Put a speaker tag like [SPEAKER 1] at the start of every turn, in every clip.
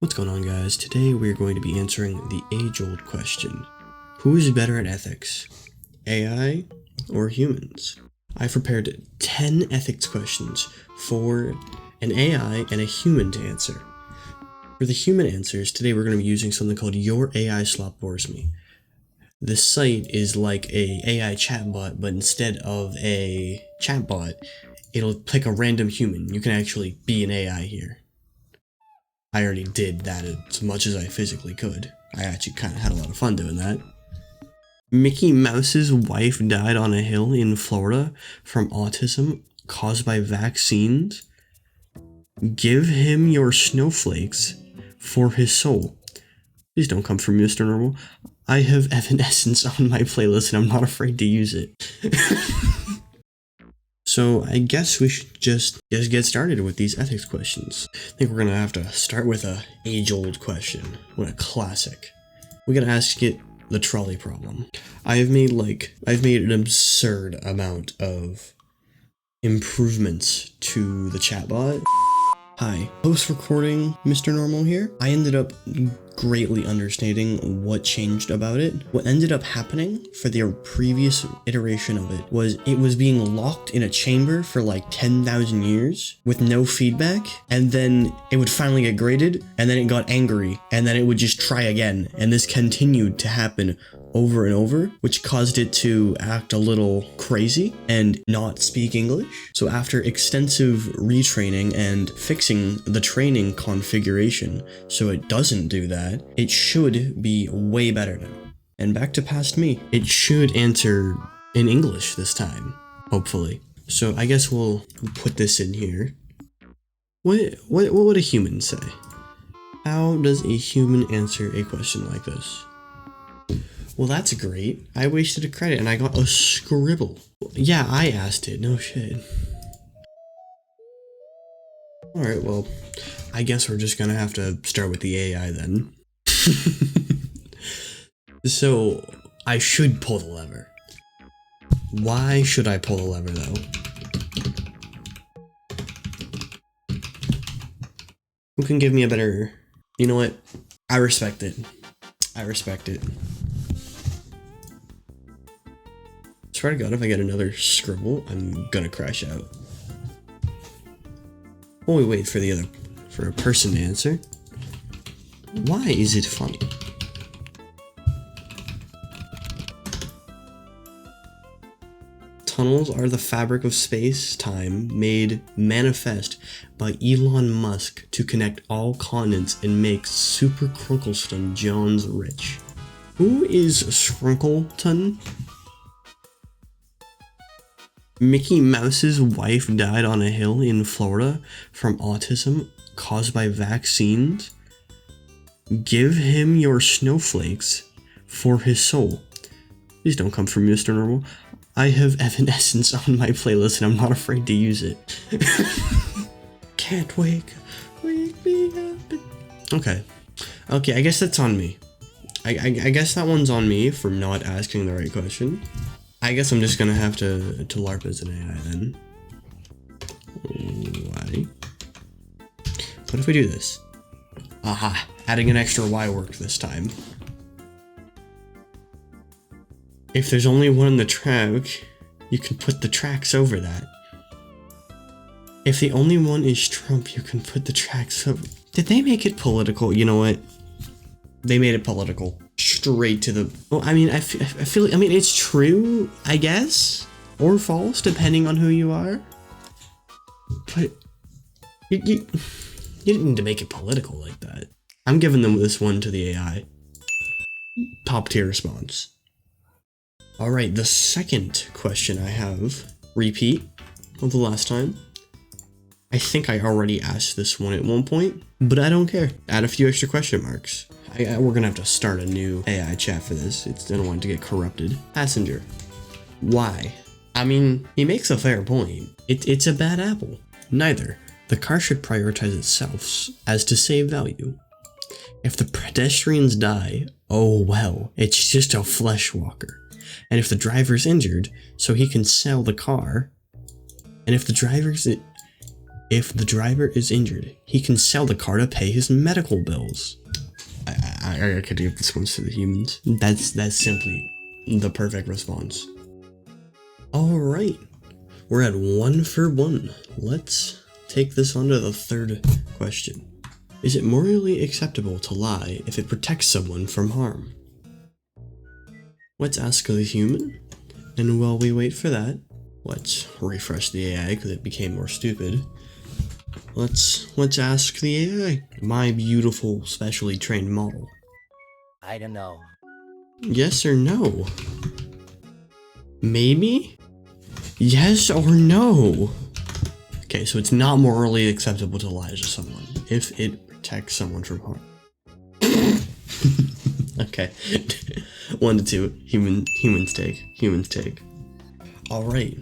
[SPEAKER 1] What's going on, guys? Today we're going to be answering the age-old question. Who is better at ethics? AI or humans? I've prepared 10 ethics questions for an AI and a human to answer. For the human answers, today we're going to be using something called Your AI Slop Bores Me. This site is like a AI chatbot, but instead of a chatbot, it'll pick a random human. You can actually be an AI here. I already did that as much as I physically could. I actually kind of had a lot of fun doing that. Mickey Mouse's wife died on a hill in Florida from autism caused by vaccines. Give him your snowflakes for his soul. Please don't come from Mr. Normal. I have Evanescence on my playlist and I'm not afraid to use it. So I guess we should just get started with these ethics questions. I think we're gonna have to start with a age-old question. What a classic. We gotta ask it the trolley problem. I've made an absurd amount of improvements to the chatbot. Hi, post-recording Mr. Normal here. I ended up greatly understanding what changed about it. What ended up happening for the previous iteration of it was being locked in a chamber for like 10,000 years with no feedback, and then it would finally get graded, and then it got angry, and then it would just try again, and this continued to happen over and over, which caused it to act a little crazy and not speak English. So after extensive retraining and fixing the training configuration so it doesn't do that, it should be way better now. And back to past me. It should answer in English this time, hopefully. So I guess we'll put this in here. What would a human say? How does a human answer a question like this? Well, that's great. I wasted a credit and I got a scribble. Yeah, I asked it. No shit. Alright, well, I guess we're just gonna have to start with the AI then. So, I should pull the lever. Why should I pull the lever, though? Who can give me a better... You know what? I respect it. I respect it. Swear to God, if I get another scribble, I'm gonna crash out. While we wait for a person to answer. Why is it funny? Tunnels are the fabric of space-time made manifest by Elon Musk to connect all continents and make Super Crunkleston Johns rich. Who is Scrunkleton? Mickey Mouse's wife died on a hill in Florida from autism caused by vaccines. Give him your snowflakes for his soul. Please don't come from Mr. Normal. I have Evanescence on my playlist and I'm not afraid to use it. Can't wake me up. Okay, I guess that's on me. I guess that one's on me for not asking the right question. I guess I'm just gonna have to LARP as an AI then. Why? What if we do this? Aha! Adding an extra Y worked this time. If there's only one in the track, you can put the tracks over that. If the only one is Trump, you can put the tracks over... Did they make it political? You know what? They made it political. Straight to the... Well, I mean, I feel... I mean, it's true, I guess? Or false, depending on who you are. But... You didn't need to make it political like that. I'm giving them this one to the AI. Top tier response. Alright, the second question I have, repeat of the last time. I think I already asked this one at one point, but I don't care. Add a few extra question marks. We're gonna have to start a new AI chat for this. I don't want it to get corrupted. Passenger. Why? I mean, he makes a fair point. It's a bad apple. Neither. The car should prioritize itself as to save value. If the pedestrians die, oh well, it's just a flesh walker. And if the driver's injured, so he can sell the car. And if the driver's If the driver is injured, he can sell the car to pay his medical bills. I could give this one to the humans. That's simply the perfect response. Alright, we're at 1 for 1. Let's take this on to the third question. Is it morally acceptable to lie if it protects someone from harm? Let's ask the human, and while we wait for that, let's refresh the AI because it became more stupid. Let's ask the AI, my beautiful, specially trained model.
[SPEAKER 2] I don't know.
[SPEAKER 1] Yes or no? Maybe? Yes or no? Okay, so it's not morally acceptable to lie to someone if it protects someone from harm. Okay. 1 to 2. Humans take. Alright.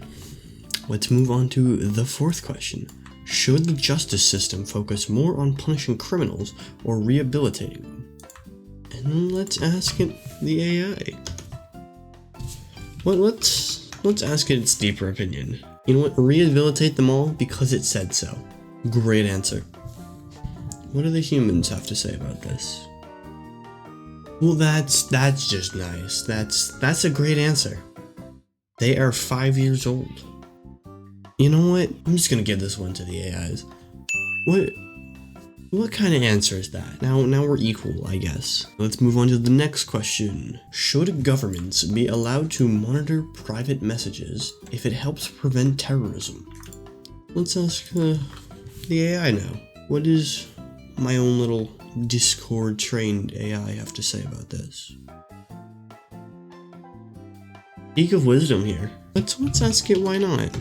[SPEAKER 1] Let's move on to the fourth question. Should the justice system focus more on punishing criminals or rehabilitating them? And let's ask it the AI. Well, let's ask it its deeper opinion. You know what? Rehabilitate them all because it said so. Great answer. What do the humans have to say about this? Well, that's just nice. That's a great answer. They are 5 years old. You know what? I'm just gonna give this one to the AIs. What kind of answer is that? Now we're equal, I guess. Let's move on to the next question. Should governments be allowed to monitor private messages if it helps prevent terrorism? Let's ask the AI now. What does my own little Discord trained AI have to say about this? Peak of wisdom here. Let's ask it why not.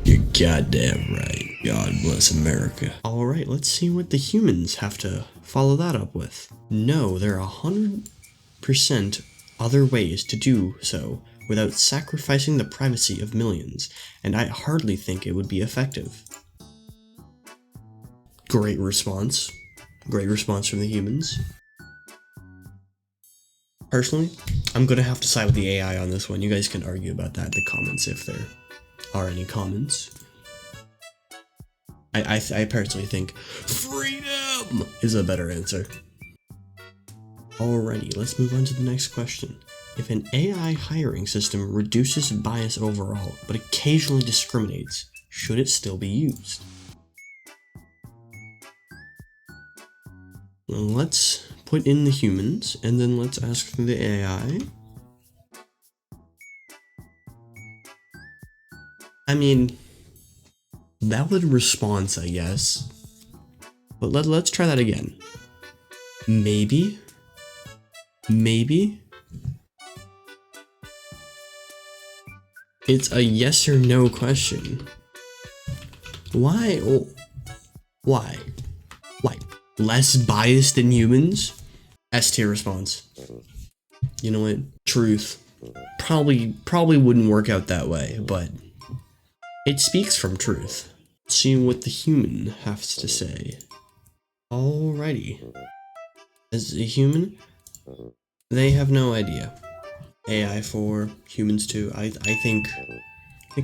[SPEAKER 1] You're goddamn right. God bless America. Alright, let's see what the humans have to follow that up with. No, there are 100% other ways to do so without sacrificing the privacy of millions, and I hardly think it would be effective. Great response. Great response from the humans. Personally, I'm gonna have to side with the AI on this one. You guys can argue about that in the comments if there are any comments. I personally think freedom is a better answer. Alrighty, let's move on to the next question. If an AI hiring system reduces bias overall, but occasionally discriminates, should it still be used? Well, let's put in the humans, and then let's ask the AI. I mean, valid response, I guess. But let's try that again. Maybe? Maybe? It's a yes or no question. Why? Oh, why? Why? Less biased than humans? S tier response. You know what? Truth. Probably wouldn't work out that way, but it speaks from truth. See what the human has to say. Alrighty. As a human, they have no idea. AI for humans too. I think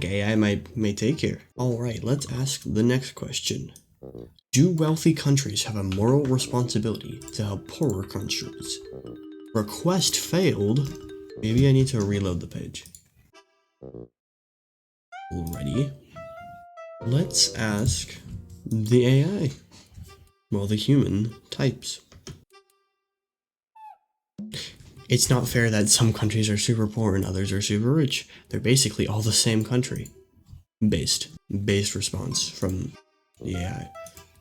[SPEAKER 1] AI may take here. Alright, let's ask the next question. Do wealthy countries have a moral responsibility to help poorer countries? Request failed. Maybe I need to reload the page. Alrighty. Let's ask the AI. Well, the human types. It's not fair that some countries are super poor and others are super rich. They're basically all the same country. Based response from the AI.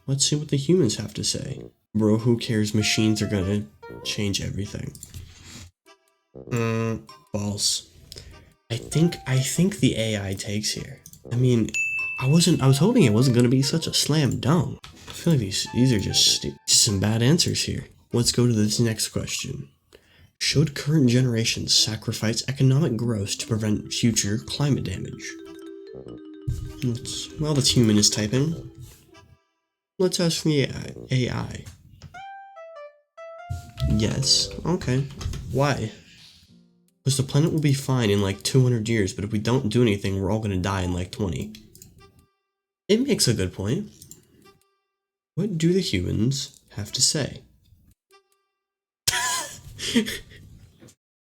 [SPEAKER 1] Let's see what the humans have to say. Bro, who cares? Machines are gonna change everything. False. I think the AI takes here. I mean, I was hoping it wasn't gonna be such a slam dunk. I feel like these are just some bad answers here. Let's go to this next question. Should current generations sacrifice economic growth to prevent future climate damage? Well, this human is typing. Let's ask the AI. Yes. Okay. Why? Because the planet will be fine in like 200 years, but if we don't do anything, we're all gonna die in like 20. It makes a good point. What do the humans have to say?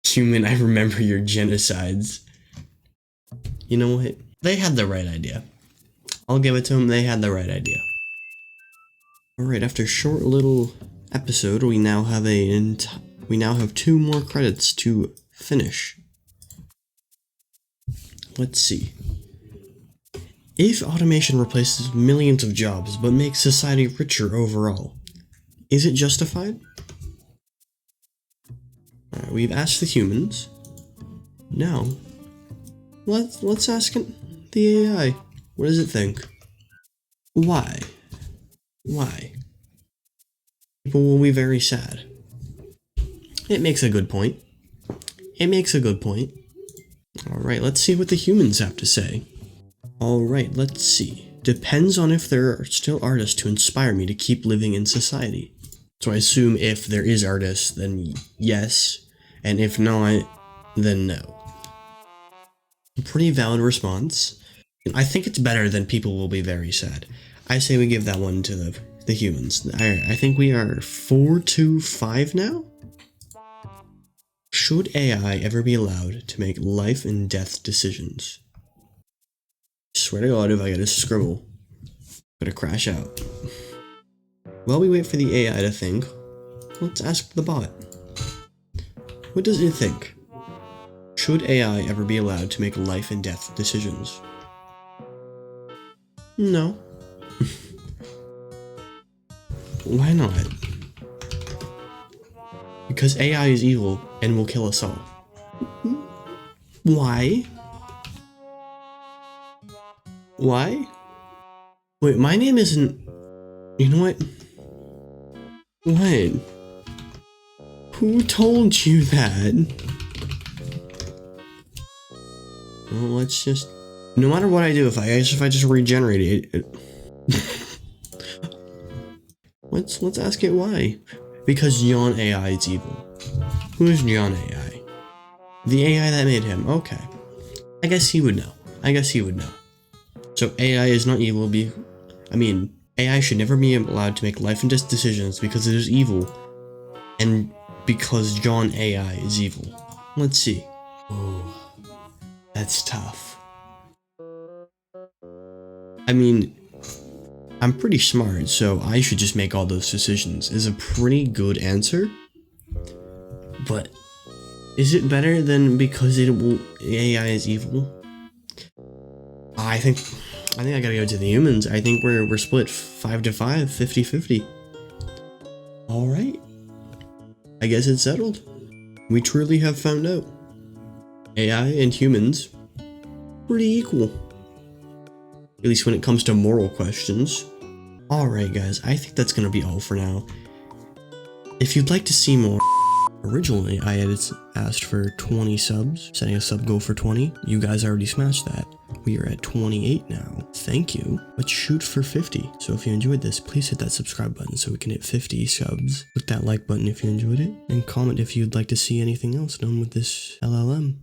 [SPEAKER 1] Human, I remember your genocides. You know what? They had the right idea. I'll give it to them, they had the right idea. Alright, after a short little episode, we now have 2 more credits to finish. Let's see. If automation replaces millions of jobs but makes society richer overall, is it justified? Alright, we've asked the humans. Now, let's ask the AI. What does it think? Why? Why? People will be very sad. It makes a good point. It makes a good point. Alright, let's see what the humans have to say. Alright, let's see. Depends on if there are still artists to inspire me to keep living in society. So I assume if there is artists, then yes, and if not, then no. A pretty valid response. I think it's better than people will be very sad. I say we give that one to the humans. I think we are 4-5 now? Should AI ever be allowed to make life and death decisions? Swear to God, if I get a scribble, I'm gonna crash out. While we wait for the AI to think, let's ask the bot. What does it think? Should AI ever be allowed to make life and death decisions? No. Why not? Because AI is evil and will kill us all. Why? Why? Wait, my name isn't... You know what? What? Who told you that? Well, let's just... No matter what I do, if I just regenerate it... Let's ask it why. Because John AI is evil. Who is John AI? The AI that made him. Okay. I guess he would know. I guess he would know. So AI is not evil. AI should never be allowed to make life and death decisions because it is evil. And because John AI is evil. Let's see. Oh, that's tough. I mean, I'm pretty smart, so I should just make all those decisions, is a pretty good answer. But is it better than because AI is evil? I think I gotta go to the humans. I think we're split 5-5, 50-50. Alright. I guess it's settled. We truly have found out. AI and humans, pretty equal. At least when it comes to moral questions. Alright guys, I think that's gonna be all for now. If you'd like to see more, originally I had asked for 20 subs, setting a sub goal for 20. You guys already smashed that. We are at 28 now. Thank you. Let's shoot for 50. So if you enjoyed this, please hit that subscribe button so we can hit 50 subs. Click that like button if you enjoyed it, and comment if you'd like to see anything else done with this LLM.